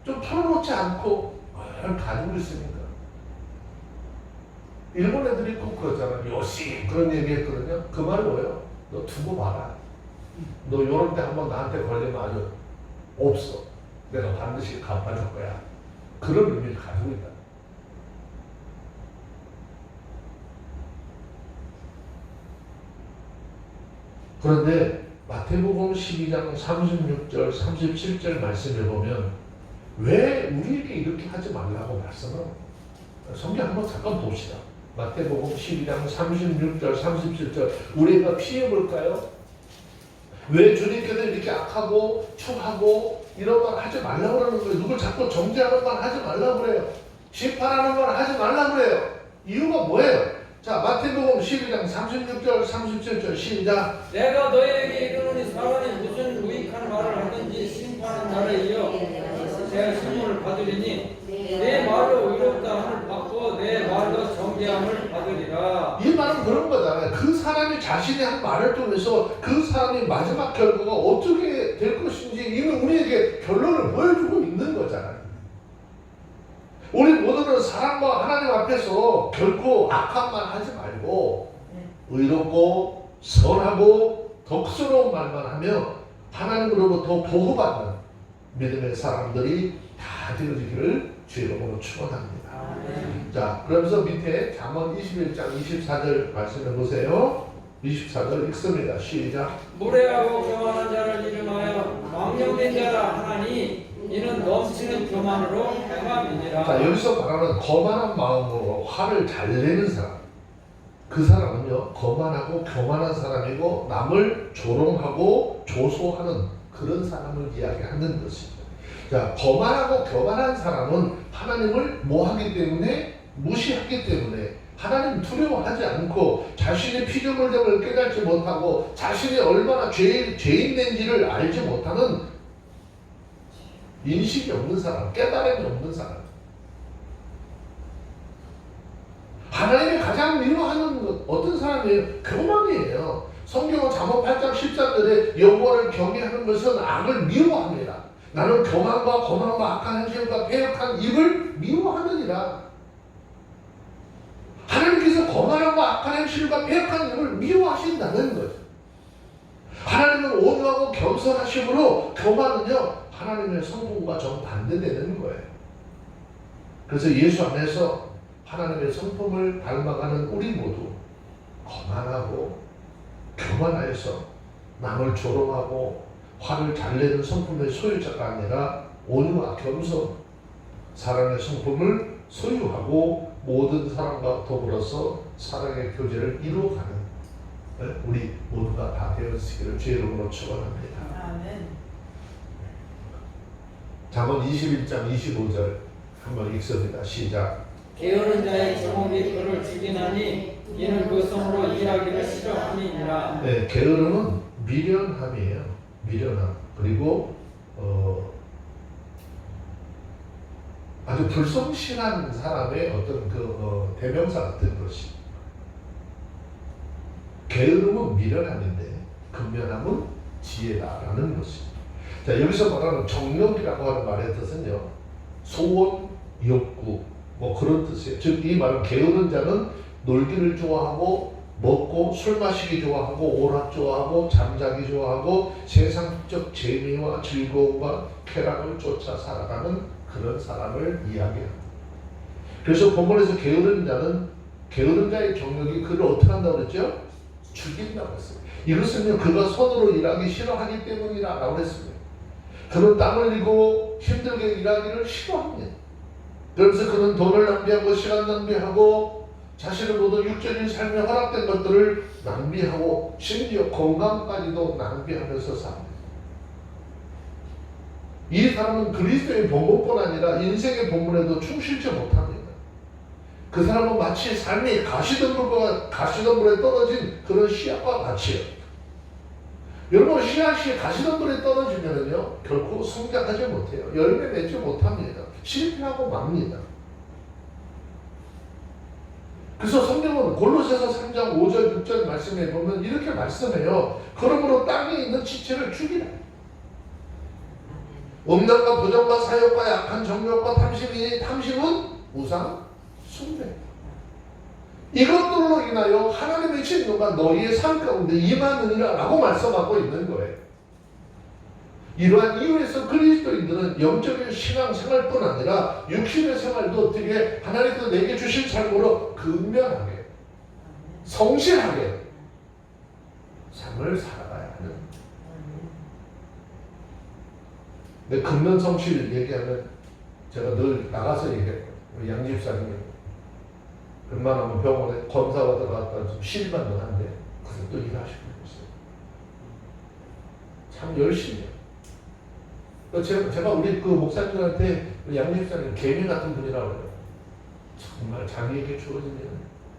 Speaker 1: 좀 털어놓지 않고 가지고 있으니까. 일본 애들이 꼭 그러잖아요. 요시 그런 얘기 했거든요. 그 말이 뭐예요? 너 두고 봐라. 너 요런 때 한번 나한테 걸리면 아주 없어. 내가 반드시 갚아줄 거야. 그런 의미를 가지고 있다. 그런데 마태복음 12장 36절 37절 말씀을 보면 왜 우리에게 이렇게 하지 말라고 말씀을 성경 한번 잠깐 봅시다. 마태복음 12장 36절 37절 우리가 피해볼까요? 왜 주님께서 이렇게 악하고 축하고 이런 말 하지 말라고 그러는 거예요? 누굴 자꾸 정죄하는 말 하지 말라고 그래요? 심판하는 말 하지 말라고 그래요? 이유가 뭐예요? 자, 마태복음 12장 36절 37절 시작.
Speaker 2: 내가 너에게 이르노니 사람이 무슨 유익한 말을 하든지 심판은 나를 이어 제 심문을 받으리니 내 말로 의롭다 함을 받고 내 말로 정죄함을 받으리라.
Speaker 1: 이 말은 그런 거잖아요. 그 사람이 자신이 한 말을 통해서 그 사람이 마지막 결과가 어떻게 될 것인지 이미 우리에게 결론을 보여주고 있는 거잖아요. 우리 모두는 사람과 하나님 앞에서 결코 악한 말 하지 말고 의롭고 선하고 덕스러운 말만 하며 하나님으로부터 보호받는 믿음의 사람들이 다 되어지기를 주의 이름으로 축원합니다. 자, 그러면서 밑에 잠언 21장 24절 말씀해 보세요. 24절 읽습니다. 시작.
Speaker 2: 무례하고 교만한 자를 이름하여 망령된 자라 하나니 이는 넘치는 교만으로 행함이니라.
Speaker 1: 자, 여기서 말하는 거만한 마음으로 화를 잘 내는 사람, 그 사람은요 거만하고 교만한 사람이고 남을 조롱하고 조소하는 그런 사람을 이야기하는 것이죠. 자, 거만하고 교만한 사람은 하나님을 뭐하기 때문에 무시하기 때문에 하나님 두려워하지 않고 자신의 피조물됨을 깨닫지 못하고 자신이 얼마나 죄인된지를 알지 못하는 인식이 없는 사람, 깨달음이 없는 사람. 하나님이 가장 미워하는 것 어떤 사람이에요? 교만이에요. 성경은 잠언 8장 13절에 여호와를 경외하는 것은 악을 미워합니다. 나는 교만과 거만과 악한 행실과 패역한 입을 미워하느니라. 하나님께서 거만함과 악한 행실과 패역한 입을 미워하신다는 거죠. 하나님은 온유하고 겸손하심으로 교만은요 하나님의 성품과 정반대되는 거예요. 그래서 예수 안에서 하나님의 성품을 닮아가는 우리 모두 거만하고 교만하여서 남을 조롱하고 화를 잘 내는 성품의 소유자가 아니라 온유와 겸손, 사랑의 성품을 소유하고 모든 사람과 더불어서 사랑의 교제를 이루어가는 우리 모두가 다 되었으기를 주의 이름으로 축원합니다.
Speaker 3: 아멘.
Speaker 1: 잠언 21장 25절 한번 읽습니다. 시작.
Speaker 2: 게으른 자의 지목이 그를 죽이나니 이는 그 성으로 일하기를 싫어함이니라.
Speaker 1: 네, 게으름은 미련함이에요. 미련함. 그리고 아주 불성실한 사람의 어떤 대명사 같은 것이. 게으름은 미련함인데 근면함은 지혜다라는 것이. 자, 여기서 말하는 정욕이라고 하는 말의 뜻은요, 소원, 욕구 뭐 그런 뜻이에요. 즉 이 말은 게으른 자는 놀기를 좋아하고 먹고 술 마시기 좋아하고 오락 좋아하고 잠자기 좋아하고 세상적 재미와 즐거움과 쾌락을 쫓아 살아가는 그런 사람을 이야기합니다. 그래서 본문에서 게으른 자의 정욕이 그를 어떻게 한다고 그랬죠? 죽인다고 했어요. 이것은요 그가 손으로 일하기 싫어하기 때문이라고 했습니다. 그는 땀 흘리고 힘들게 일하기를 싫어합니다. 그래서 그는 돈을 낭비하고 시간 낭비하고 자신의 모든 육적인 삶에 허락된 것들을 낭비하고 심지어 건강까지도 낭비하면서 삽니다. 이 사람은 그리스도의 본분뿐 아니라 인생의 본분에도 충실치 못합니다. 그 사람은 마치 삶이 가시덤불에 떨어진 그런 씨앗과 같이요. 여러분, 씨앗이 가시덤불에 떨어지면요 결코 성장하지 못해요. 열매 맺지 못합니다. 실패하고 맙니다. 그래서 성경은 골로새서 3장 5절 6절 말씀에 보면 이렇게 말씀해요. 그러므로 땅에 있는 지체를 죽이라. 음란과 부정과 사욕과 약한 정욕과 탐심이니 탐심은 우상 숭배. 이것들로 인하여 하나님의 진노가 너희의 삶 가운데 임하느니라 라고 말씀하고 있는 거예요. 이러한 이유에서 그리스도인들은 영적인 신앙 생활뿐 아니라 육신의 생활도 어떻게 하나님께서 내게 주신 삶으로 근면하게 성실하게 삶을 살아가야 하는. 근데 근면 성실 얘기하면 제가 늘 나가서 얘기해요. 양집사님이 웬만하면 병원에 검사 받으러 갔다 좀 실만 더 한데 그래서 또 일하시고 있어요. 참 열심히 해요. 제가 우리 그 목사님한테 양집사님 개미 같은 분이라고 해요. 정말 자기에게 주어진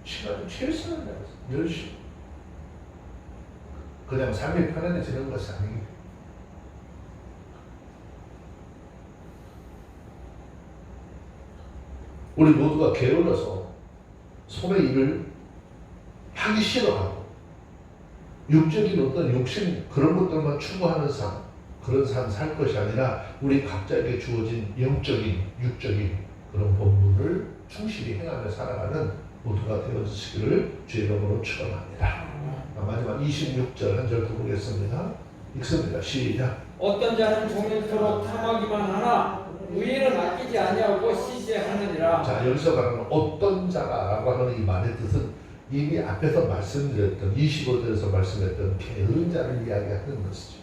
Speaker 1: 시간을 최선을 다해서 열심히. 그냥 삶이 편안해지는 것이 아니에요. 우리 모두가 게을러서 손의 일을 하기 싫어하고 육적인 어떤 욕심 그런 것들만 추구하는 삶, 그런 삶 살 것이 아니라 우리 각자에게 주어진 영적인 육적인 그런 본분을 충실히 행하며 살아가는 모두가 되어주시기를 주의 이름으로 축원합니다. 마지막 26절 한 절 더 보겠습니다. 읽습니다. 시작.
Speaker 2: 어떤 자는 종일토록 탐하기만 하나 의인은 아끼지 아니하고 시시하느니라.
Speaker 1: 자, 여기서 말하는 어떤 자라고 하는 이 말의 뜻은 이미 앞에서 말씀드렸던 25절에서 말씀했던 게으른 자를 이야기하는 것이죠.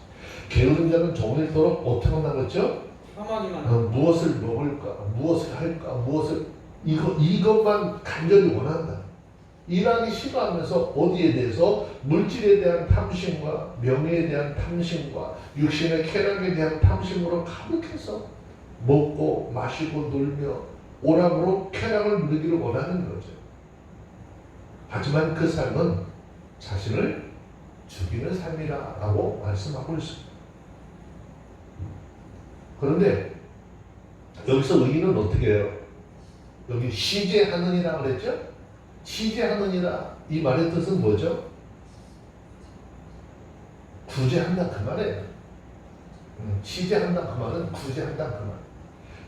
Speaker 1: 게으른 자는 종일토록 어떻게 나갔죠?
Speaker 2: 탐하기만
Speaker 1: 무엇을 먹을까, 무엇을 할까, 이것만 간절히 원한다. 일하기 싫어하면서 어디에 대해서 물질에 대한 탐심과 명예에 대한 탐심과 육신의 쾌락에 대한 탐심으로 가득해서 먹고 마시고 놀며 오락으로 쾌락을 누리기를 원하는 거죠. 하지만 그 삶은 자신을 죽이는 삶이라고 말씀하고 있습니다. 그런데 여기서 의인은 어떻게 해요? 여기 시제하느니라 그랬죠? 시제하느니라 이 말의 뜻은 뭐죠? 구제한다 그 말이에요. 시제한다 그 말은 구제한다 그 말.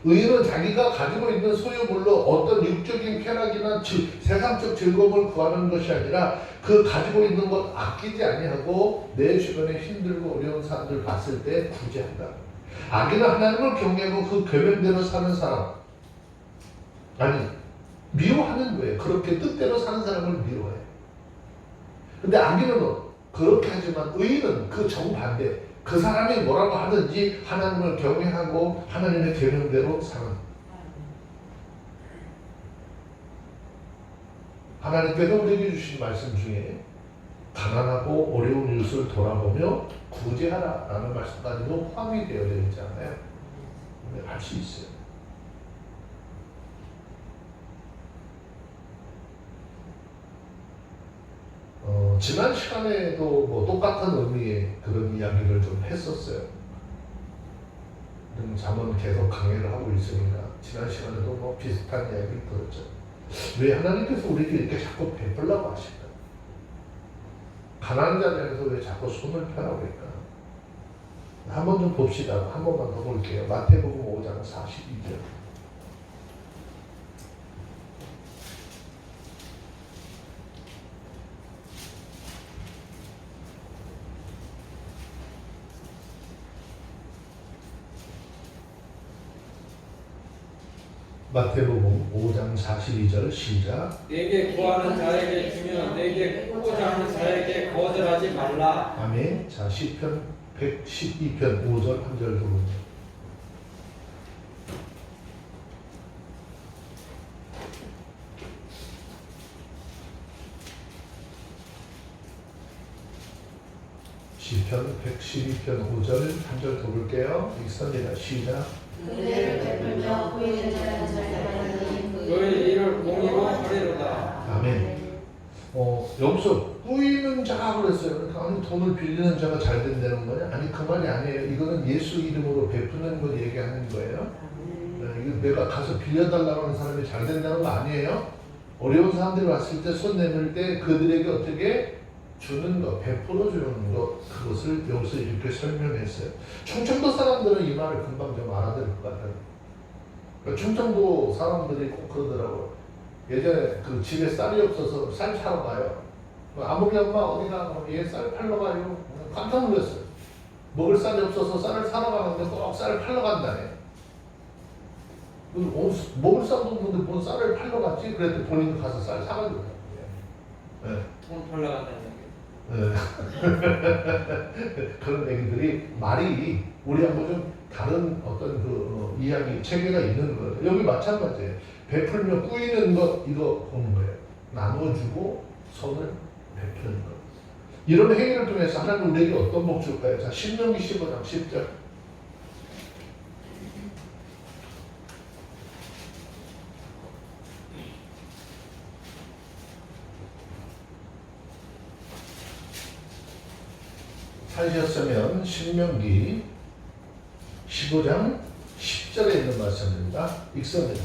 Speaker 1: 의인은 자기가 가지고 있는 소유물로 어떤 육적인 쾌락이나 세상적 즐거움을 구하는 것이 아니라 그 가지고 있는 것 아끼지 아니하고 내 주변에 힘들고 어려운 사람들 봤을 때 구제한다. 악인은 하나님을 경외하고 그 계명대로 사는 사람, 아니 미워하는 거예요. 그렇게 뜻대로 사는 사람을 미워해. 근데 악인은 그렇게 하지만 의인은 그 정반대. 그 사람이 뭐라고 하든지 하나님을 경외하고 하나님의 계명대로 사는. 하나님께서 우리에게 주신 말씀 중에 가난하고 어려운 이웃을 돌아보며 구제하라 라는 말씀까지도 포함이 되어 있잖아요. 할 수 있어요. 지난 시간에도 뭐 똑같은 의미의 그런 이야기를 좀 했었어요. 잠언 계속 강의를 하고 있으니까 지난 시간에도 뭐 비슷한 이야기를 들었죠. 왜 하나님께서 우리에게 이렇게 자꾸 베풀라고 하실까? 가난한 자리에서 왜 자꾸 손을 펴라고 할까? 한번 좀 봅시다. 한 번만 더 볼게요. 마태복음 5장 42절. 마태복음 5장 42절 시작.
Speaker 2: 내게 구하는 자에게 주면 내게 꾸고자 하는 자에게 거절하지 말라.
Speaker 1: 아멘. 자, 시편 112편 5절 한 절 부분. 시편 112편 5절 한 절 더 볼게요. 읽습니다. 시작.
Speaker 3: 은혜를 베풀며 보이는 자는 잘하니
Speaker 2: 너희 일을 공의로 하리로다.
Speaker 1: 아멘. 여기서 뿌이는 자가 그랬어요. 그러니까 아니 돈을 빌리는 자가 잘 된다는 거냐? 아니 그 말이 아니에요. 이거는 예수 이름으로 베푸는 걸 얘기하는 거예요. 이거 내가 가서 빌려달라고 하는 사람이 잘 된다는 거 아니에요. 어려운 사람들이 왔을 때 손 내밀 때 그들에게 어떻게 주는 것, 베풀어 주는 것, 그것을 여기서 이렇게 설명했어요. 충청도 사람들은 이 말을 금방 좀 알아들을 것 같아요. 그러니까 충청도 사람들이 꼭 그러더라고요. 예전에 그 집에 쌀이 없어서 쌀 사러 가요. 아무리 엄마 어디가 얘 쌀 팔러 가요. 깜짝 놀랐어요. 먹을 쌀이 없어서 쌀을 사러 가는데 꼭 쌀을 팔러 간다네. 먹을 쌀도 없는데 뭔 쌀을 팔러 갔지? 그랬더니 본인도 가서 쌀 사가지고 네.
Speaker 2: 돈 팔러 간다는 얘기.
Speaker 1: 그런 얘기들이 말이 우리하고 좀 다른 어떤 그 이야기 체계가 있는 거예요. 여기 마찬가지예요. 베풀며 꾸이는 것 이거 보는 거예요. 나눠주고 손을 베푸는 것. 이런 행위를 통해서 하나님 우리에게 어떤 복 줄까요? 자, 신명기 15장 10절. 찾으셨으면 신명기 15장 10절에 있는 말씀입니다. 읽습니다.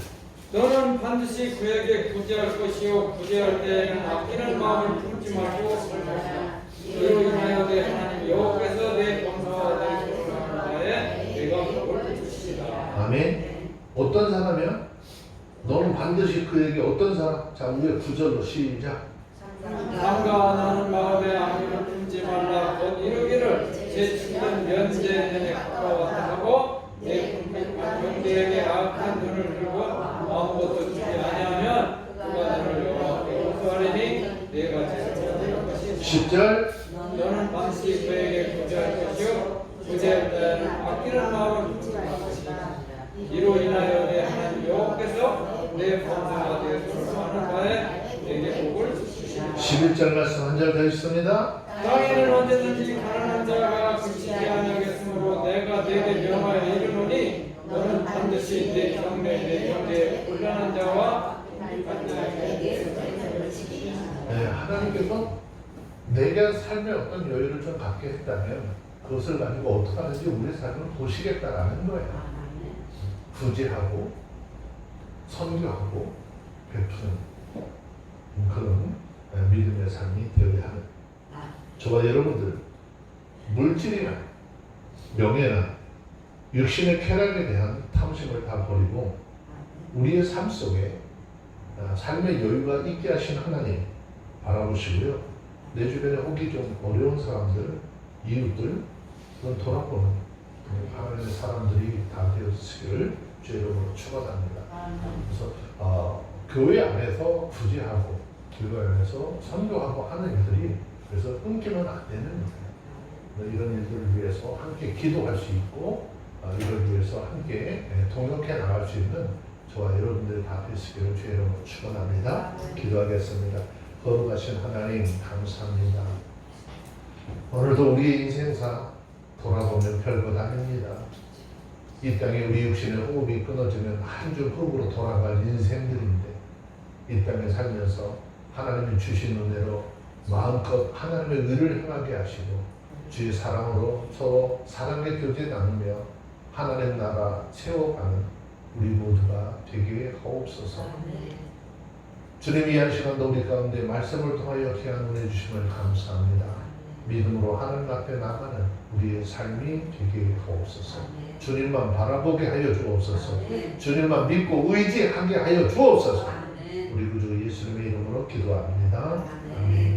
Speaker 2: 너는 반드시 그에게 구제할 것이요 구제할 때에는 아끼는 마음을 품지 말고 이로 인하여 내 하나님 여호와께서 내 범사와 내 손을 하는 자에 내가 복을 주시리라.
Speaker 1: 아멘. 어떤 사람이야? 너는 반드시 그에게 어떤 사람? 자, 우리의 구절로 시작.
Speaker 2: 상가하는 마음에 악의를 품지 말라. 곧 이르기를 제 주는 면제 내내 가까웠다 하고 내 형제에게 악한 눈을 들고 아무것도 주지 아니하면 그가 너를 여호와께 용서하리니 내가 제사를 것이다.
Speaker 1: 10절.
Speaker 2: 너는 반드시 그에게 구제할 것이요 구제할 때는 아끼는 마음을 품지 말 것이다. 이로 인하여 내 하나님 여호와께서 내 범사와 내 손을 하는 바에 내게 복을 주시리라.
Speaker 1: 11절 말씀 한 절 더 있습니다.
Speaker 2: 땅에는 언제든지 가난한 자가 그치지 아니하겠으므로 내가 내게 명하여 이르노니 너는 반드시 내 경내 내 형제 곤란한 자와
Speaker 1: 네, 하나님께서 내가 삶에 어떤 여유를 좀 갖게 했다면 그것을 가지고 어떻게 하는지 우리 삶을 보시겠다라는 거예요. 구제하고 선교하고 베푸는 그런 믿음의 삶이 되어야 하는 저와 여러분들 물질이나 명예나 육신의 쾌락에 대한 탐심을 다 버리고 우리의 삶 속에 삶의 여유가 있게 하신 하나님 바라보시고요. 내 주변에 혹이 좀 어려운 사람들, 이웃들, 그건 돌아보는 하나님의 사람들이 다 되었으기를 주의 이름으로 축원합니다. 그래서 교회 안에서 구제하고 교회 안에서 선교하고 하는 일들이 그래서 끊기면 안 되는 거예요. 이런 일들을 위해서 함께 기도할 수 있고 이걸 위해서 함께 동역해 나갈 수 있는 저와 여러분들이 다 되시기를 주의 이름으로 축원합니다. 기도하겠습니다. 거룩하신 하나님 감사합니다. 오늘도 우리의 인생사 돌아보면 별것 아닙니다. 이 땅에 우리 육신의 호흡이 끊어지면 한 줄 흙으로 돌아갈 인생들인데 이 땅에 살면서 하나님이 주신 은혜로 마음껏 하나님의 의를 행하게 하시고 주의 사랑으로 서로 사랑의 교제 나누며 하나님 나라 채워가는 우리 모두가 되게 하옵소서. 주님 이 한 시간도 우리 가운데 말씀을 통하여 귀한 은혜 주심을 감사합니다. 믿음으로 하나님 앞에 나가는 우리의 삶이 되게 하옵소서. 주님만 바라보게 하여 주옵소서. 주님만 믿고 의지하게 하여 주옵소서. 우리 구주 예수님의 이름으로 기도합니다. 아멘.